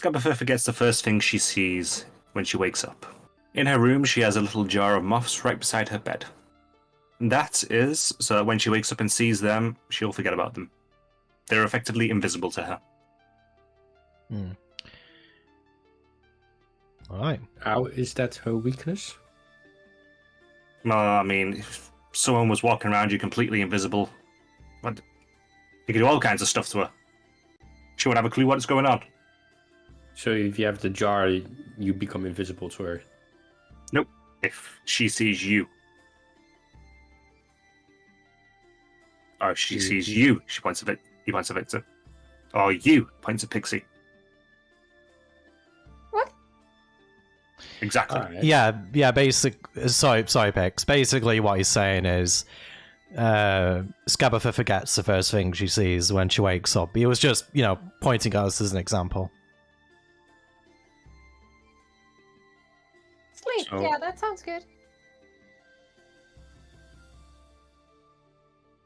Scabberfer forgets the first thing she sees when she wakes up. In her room, she has a little jar of moths right beside her bed. That is so that when she wakes up and sees them, she'll forget about them. They're effectively invisible to her. Alright. How is that her weakness? Well, I mean, if someone was walking around you completely invisible, you could do all kinds of stuff to her. She won't have a clue what's going on. So if you have the jar, you become invisible to her. Nope. If she sees you. Or if she sees you, he points a Victor. Or you points a Pixie. What? Exactly. Right. Yeah, sorry, Pix. Basically what he's saying is Scabberfer forgets the first thing she sees when she wakes up. He was just, pointing at us as an example. Sleep. So- Yeah, that sounds good.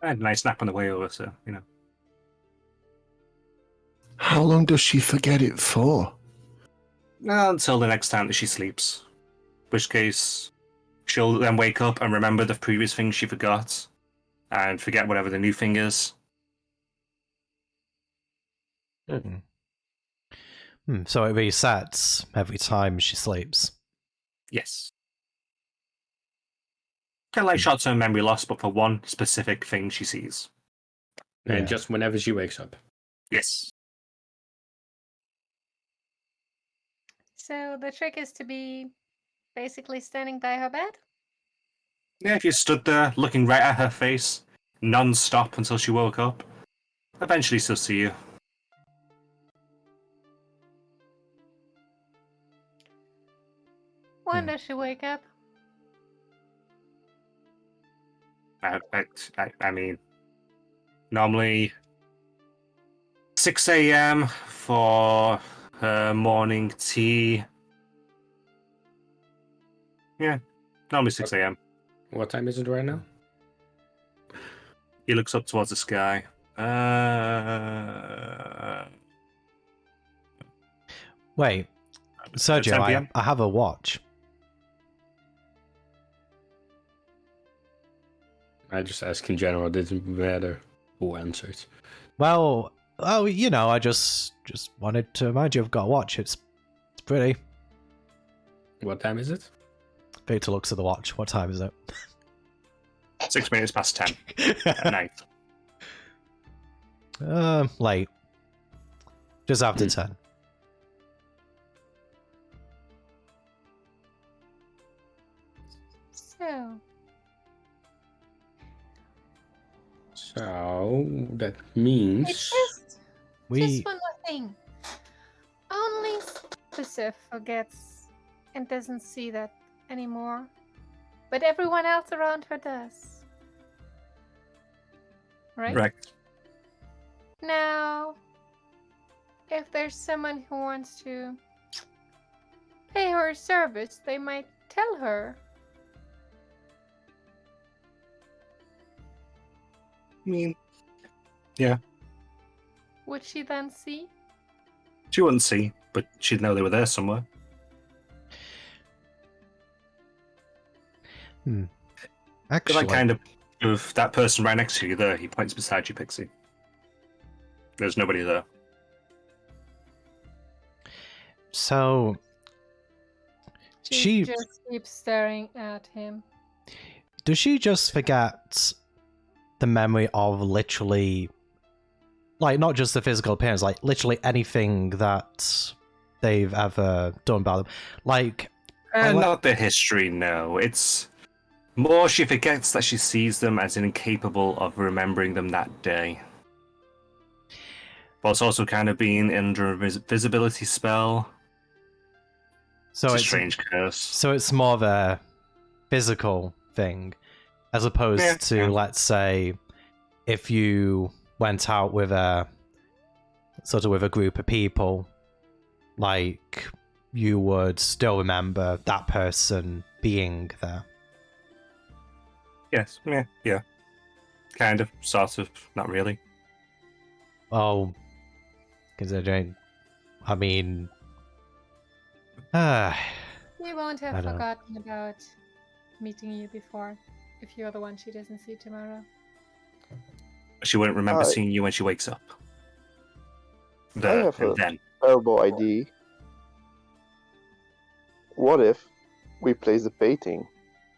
I had a nice nap on the way over, so, How long does she forget it for? Until the next time that she sleeps. In which case, she'll then wake up and remember the previous thing she forgot, and forget whatever the new thing is. So it resets every time she sleeps. Yes. Kind of like short-term memory loss, but for one specific thing she sees. And Yeah. just whenever she wakes up. Yes. So the trick is to be basically standing by her bed? Yeah, if you stood there looking right at her face, non-stop until she woke up, eventually she'll see you. When does she wake up? I mean, normally 6 a.m. for her morning tea. Yeah, normally 6 a.m. What time is it right now? He looks up towards the sky. Wait, Sergio, 10 PM? I have a watch. I just ask in general, didn't matter who answered. Well, I just wanted to remind you I've got a watch. It's pretty. What time is it? Victor looks at the watch. What time is it? 6 minutes past 10 at night. Late. Just after 10. So that means It's just We one more thing. Only Scabberfer forgets and doesn't see that anymore. But everyone else around her does. Right? Correct. Now, if there's someone who wants to pay her a service, they might tell her. I mean, yeah, Would she then see? she wouldn't see, but she'd know they were there somewhere. actually, Like kind of that person right next to you there, he points beside you, Pixie. There's nobody there. so She She- just keeps staring at him. does she just forget the memory of literally, like, not just the physical appearance, like literally anything that they've ever done about them? Like, Not the history, no. It's more she forgets that she sees them as incapable of remembering them that day. But it's also kind of being under a visibility spell. so It's a it's strange curse. so it's more of a physical thing, as opposed Yeah, to, yeah. let's say, if you went out with a group of people, like, you would still remember that person being there. Yes, yeah. Kind of, sort of, not really. Oh, considering, I mean, Ah, We won't I have know. forgotten about meeting you before, if you're the one she doesn't see tomorrow. She wouldn't remember I- seeing you when she wakes up. I have And a then. terrible idea. What if we place the painting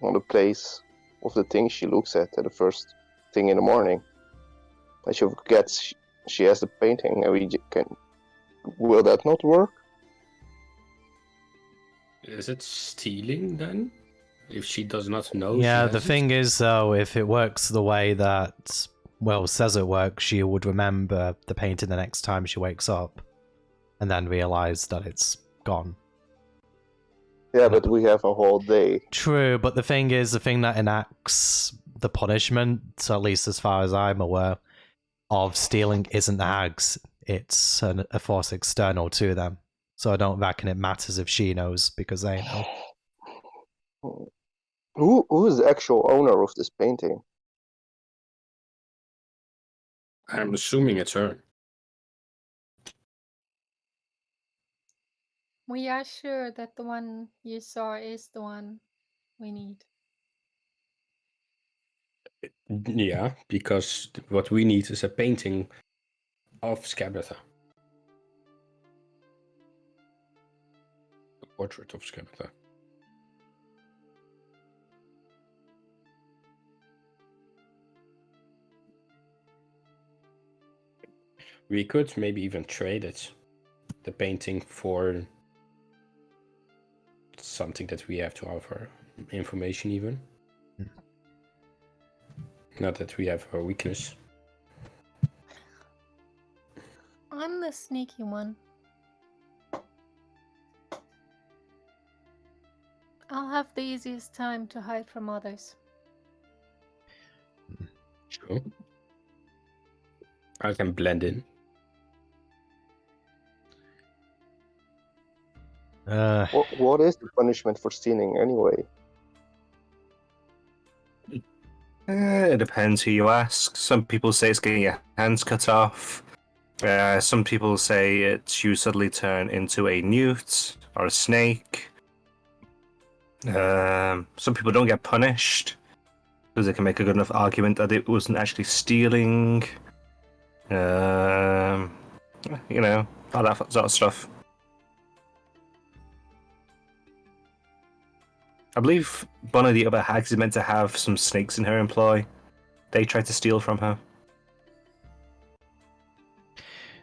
on the place of the thing she looks at the first thing in the morning? And she forgets she has the painting, and we can. Will that not work? Is it stealing then? If she does not know Yeah, she the has thing is, though, if it works the way that Will says it works, she would remember the painting the next time she wakes up, and then realize that it's gone. Yeah, but we have a whole day. True, but the thing is, the thing that enacts the punishment, so at least as far as I'm aware, of stealing isn't the hags. It's a force external to them. So I don't reckon it matters if she knows, because they know. Who is the actual owner of this painting? I'm assuming it's her. We are sure that the one you saw is the one we need. Yeah, because what we need is a painting of Scabatha. A portrait of Scabatha. We could maybe even trade it, the painting, for something that we have to offer, information even. Not that we have a weakness. I'm the sneaky one. I'll have the easiest time to hide from others. Sure. I can blend in. What is the punishment for stealing anyway? It depends who you ask. Some people say it's getting your hands cut off. Some people say it's you suddenly turn into a newt or a snake. Some people don't get punished because they can make a good enough argument that it wasn't actually stealing. You know, all that sort of stuff. I believe one of the other hags is meant to have some snakes in her employ. They tried to steal from her.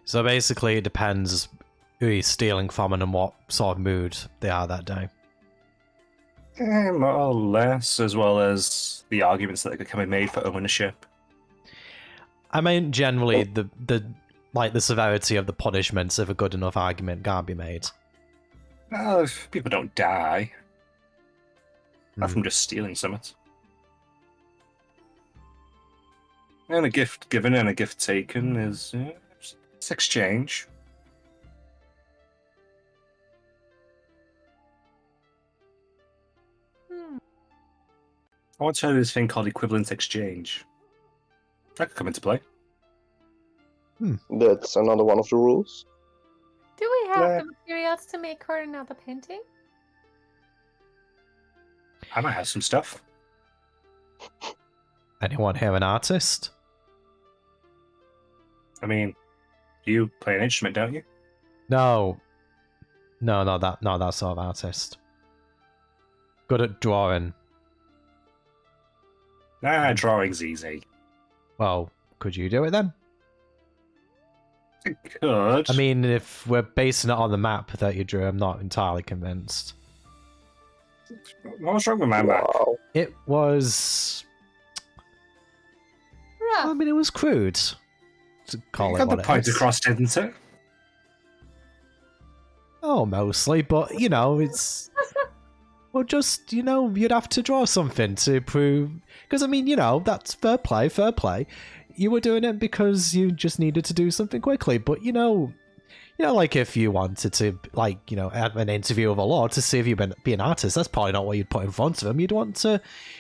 So basically, it depends who he's stealing from and in what sort of mood they are that day. More or less, as well as the arguments that can be made for ownership. I mean, generally, the severity of the punishments, if a good enough argument can't be made. Well, if people don't die. Not Hmm. from just stealing something. And a gift given and a gift taken is it's exchange. I once heard of this thing called equivalent exchange. That could come into play. That's another one of the rules. Do we have Yeah. the materials to make her another painting? I might have some stuff. Anyone here an artist? I mean, you play an instrument, don't you? No, not that sort of artist. Good at drawing. Drawing's easy. Well, could you do it then? I could. I mean, if we're basing it on the map that you drew, I'm not entirely convinced. What's wrong with my map? Wow. It was... I Rough. mean, it was crude. To call it Got the what it point is. across, didn't it? Oh, mostly, but, you know, it's... Well, just, you know, you'd have to draw something to prove... Because, I mean, you know, that's fair play, fair play. You were doing it because you just needed to do something quickly, but, you know, like if you wanted to, like, you know, have an interview with a lord to see if you'd be an artist, that's probably not what you'd put in front of him. You'd want to,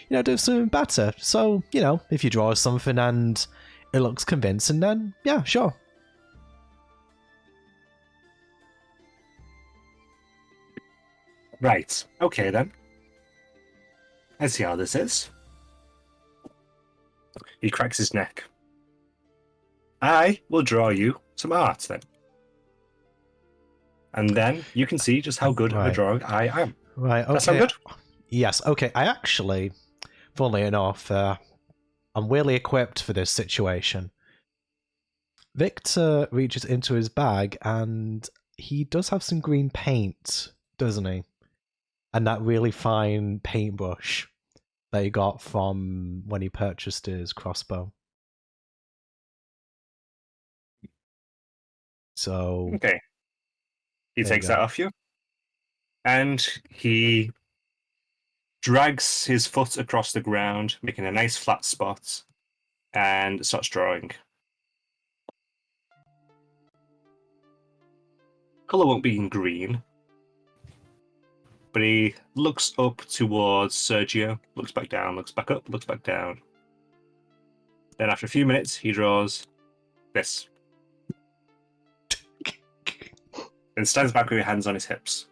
you know, do something better. So, you know, if you draw something and it looks convincing, then, yeah, sure. Right. Okay then. Let's see how this is. He cracks his neck. I will draw you some art then. And then you can see just how good of a Right. drawer I am. Right, okay. That sound good? Yes, okay. I actually, funnily enough, I'm really equipped for this situation. Victor reaches into his bag and he does have some green paint, doesn't he? And that really fine paintbrush that he got from when he purchased his crossbow. So Okay. He There you takes go. that off you. And he drags his foot across the ground, making a nice flat spot, and starts drawing. Colour won't be in green, but he looks up towards Sergio, looks back down, looks back up, looks back down. Then after a few minutes, he draws this. And stands back with his hands on his hips.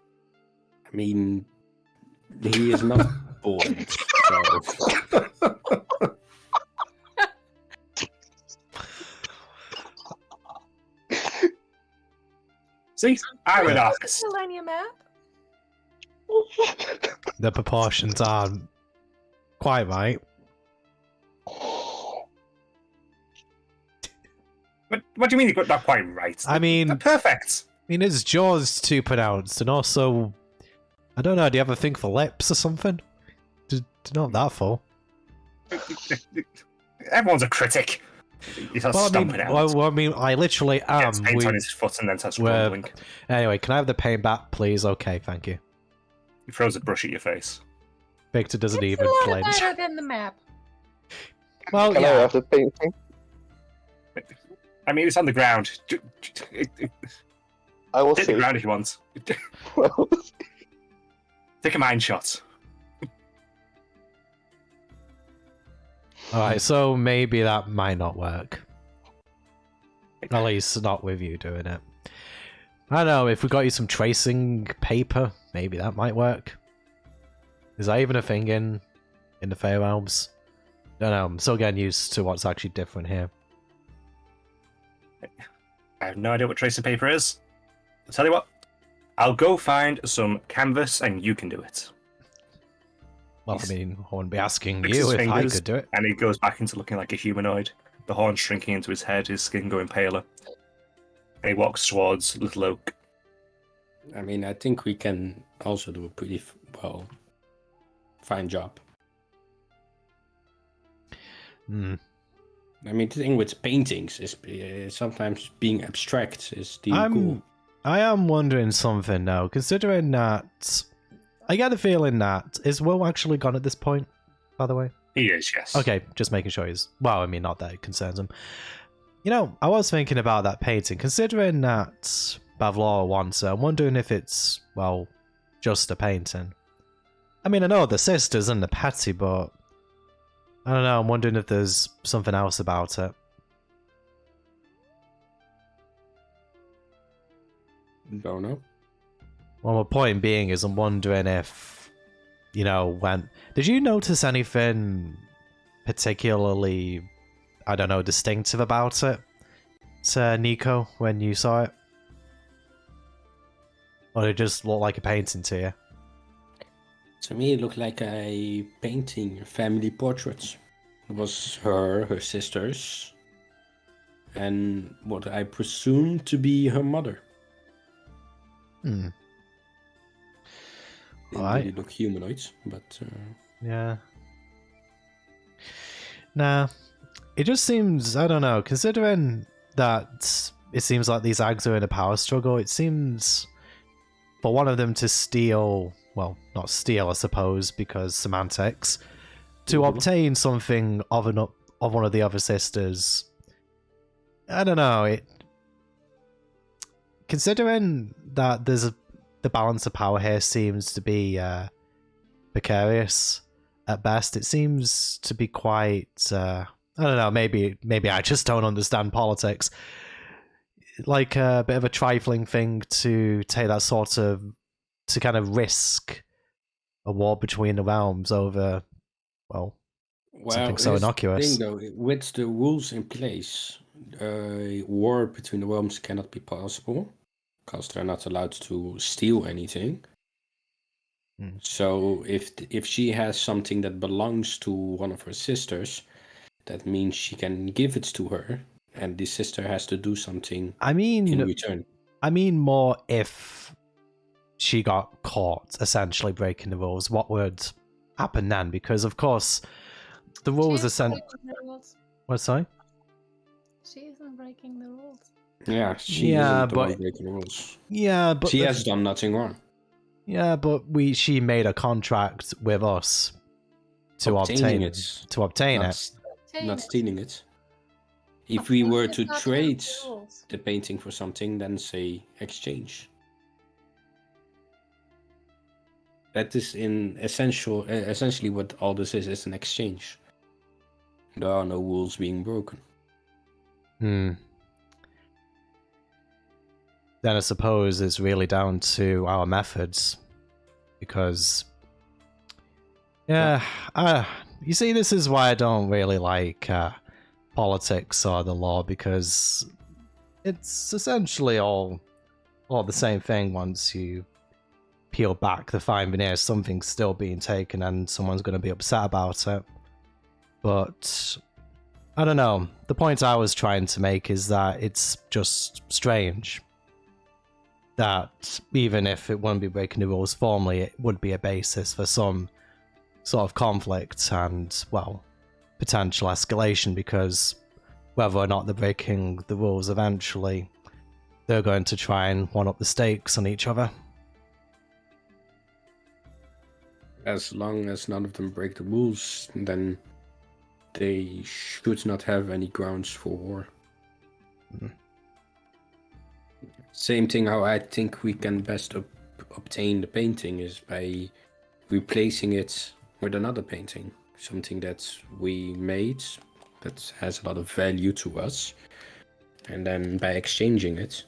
I mean, he is not bored. So. See? I'm an artist. Still on your map? the proportions aren't quite right. What do you mean you got that quite right? I mean, They're perfect. his jaw's too pronounced, and also, I don't know, do you ever think for lips or something? Not that full. Everyone's a critic. He starts stomping out. I literally am. Gets paint on his foot and then starts we're- grumbling. Anyway, can I have the paint back, please? Okay, thank you. He throws a brush at your face. Victor doesn't It's even a lot flinch. better than the map. Well, Can I yeah. have the painting? I mean, it's on the ground. I will Hit the see. ground if you want. Take a mind shot. Alright, so maybe that might not work. At least not with you doing it. I don't know, if we got you some tracing paper, maybe that might work. Is that even a thing in the Fey Realms? Don't know, I'm still getting used to what's actually different here. I have no idea what tracing paper is. I'll tell you what. I'll go find some canvas and you can do it. Well, I mean, I wouldn't be asking Flicks you his if I fingers. could do it. And he goes back into looking like a humanoid. The horn shrinking into his head, his skin going paler. And he walks towards Little Oak. I mean, I think we can also do a pretty fine job. Hmm. I mean, the thing with paintings is sometimes being abstract is the cool. I am wondering something now, considering that I get the feeling that is Will actually gone at this point, by the way? He is, yes. Okay, just making sure he's well, I mean not that it concerns him. You know, I was thinking about that painting, considering that Bavlora wants it, I'm wondering if it's, well, just a painting. I mean, I know the sisters and the Patty, but I don't know, I'm wondering if there's something else about it. Don't know. Well, my point being is I'm wondering if, you know, when... Did you notice anything particularly, I don't know, distinctive about it, Nico, when you saw it? Or did it just look like a painting to you? To me, it looked like a painting, family portraits. It was her sisters, and what I presume to be her mother. Hmm. They Alright. really look humanoids, but Yeah. Nah. It just seems, I don't know, considering that it seems like these Ags are in a power struggle, it seems for one of them to steal, well, not steal, I suppose, because semantics, to obtain something of one of the other sisters. I don't know, it considering that the balance of power here seems to be precarious at best, it seems to be quite I don't know, maybe I just don't understand politics, like a bit of a trifling thing to take that sort of to kind of risk a war between the realms over, well, something so here's the innocuous. thing, though, with the rules in place, a war between the realms cannot be possible because they're not allowed to steal anything. So if she has something that belongs to one of her sisters, that means she can give it to her, and the sister has to do something in return. I mean more if she got caught essentially breaking the rules, what would happen then? Because of course the rules She isn't are breaking the rules. What, sorry? She isn't breaking the rules. Yeah, she isn't the one breaking the rules. Yeah, but she has done nothing wrong. Yeah, but she made a contract with us to obtain it. Not stealing it. If we were to trade the painting for something, then say exchange. That is essentially what all this is an exchange. There are no rules being broken. Then I suppose it's really down to our methods, because you see, this is why I don't really like politics or the law, because it's essentially all the same thing. Once you peel back the fine veneer, something's still being taken and someone's going to be upset about it. But I don't know, the point I was trying to make is that it's just strange that even if it wouldn't be breaking the rules formally, it would be a basis for some sort of conflict and, well, potential escalation, because whether or not they're breaking the rules eventually, they're going to try and one-up the stakes on each other. As long as none of them break the rules, then they should not have any grounds for war. Same thing, how I think we can best obtain the painting is by replacing it with another painting. Something that we made that has a lot of value to us. And then by exchanging it,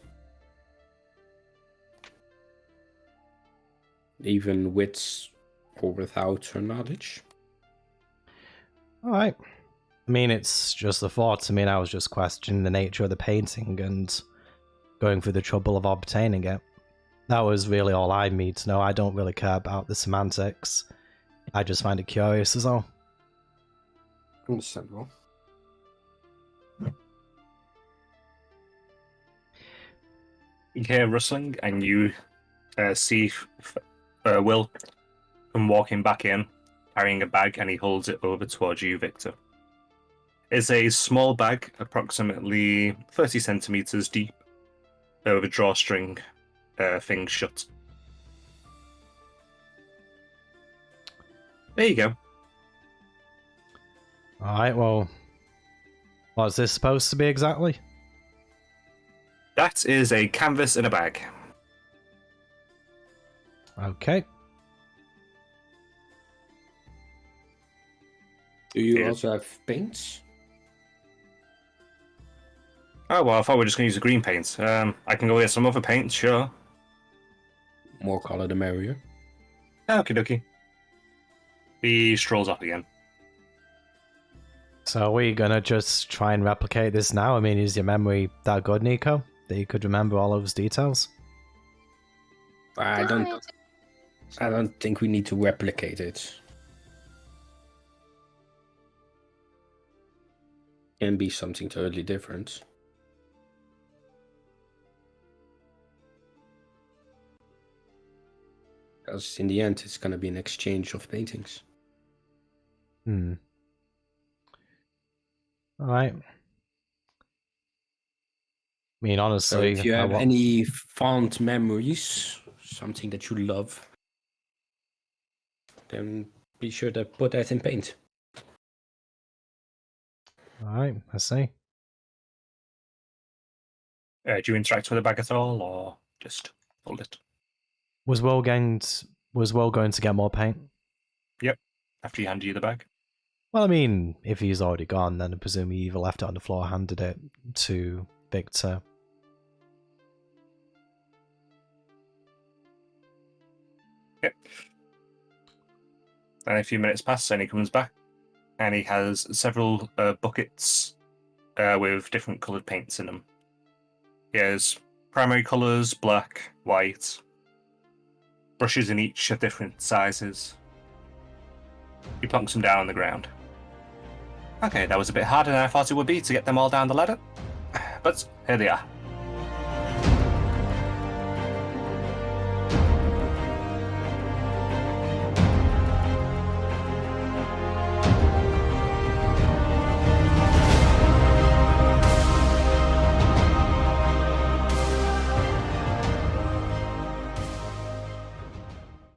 even with or without her knowledge. Alright. I mean, it's just a thought. I mean, I was just questioning the nature of the painting and going through the trouble of obtaining it. That was really all I need to know. I don't really care about the semantics. I just find it curious is all. Understandable. You hear rustling, and you see Will come walking back in, carrying a bag, and he holds it over towards you, Victor. It's a small bag, approximately 30 centimeters deep, with a drawstring thing shut. There you go. Alright, well, what's this supposed to be exactly? That is a canvas in a bag. Okay. Do you also have paints? Oh, well, I thought we were just going to use the green paint. I can go get some other paint, sure. More color the merrier. Okie dokie. He strolls off again. So are we gonna just try and replicate this now? I mean, is your memory that good, Nico? That you could remember all those details? I don't think we need to replicate it. Can be something totally different. Because in the end, it's going to be an exchange of paintings. Alright. I mean, honestly... So if you have any fond memories, something that you love, then be sure to put that in paint. Alright, I see. Do you interact with the bag at all, or just hold it? Was Will going to get more paint? Yep, after he handed you the bag. Well, I mean, if he's already gone, then I presume he either left it on the floor or handed it to Victor. Okay. Then a few minutes pass, and he comes back, and he has several buckets with different coloured paints in them. He has primary colours, black, white, brushes in each of different sizes. He plonks them down on the ground. Okay, that was a bit harder than I thought it would be to get them all down the ladder, but here they are.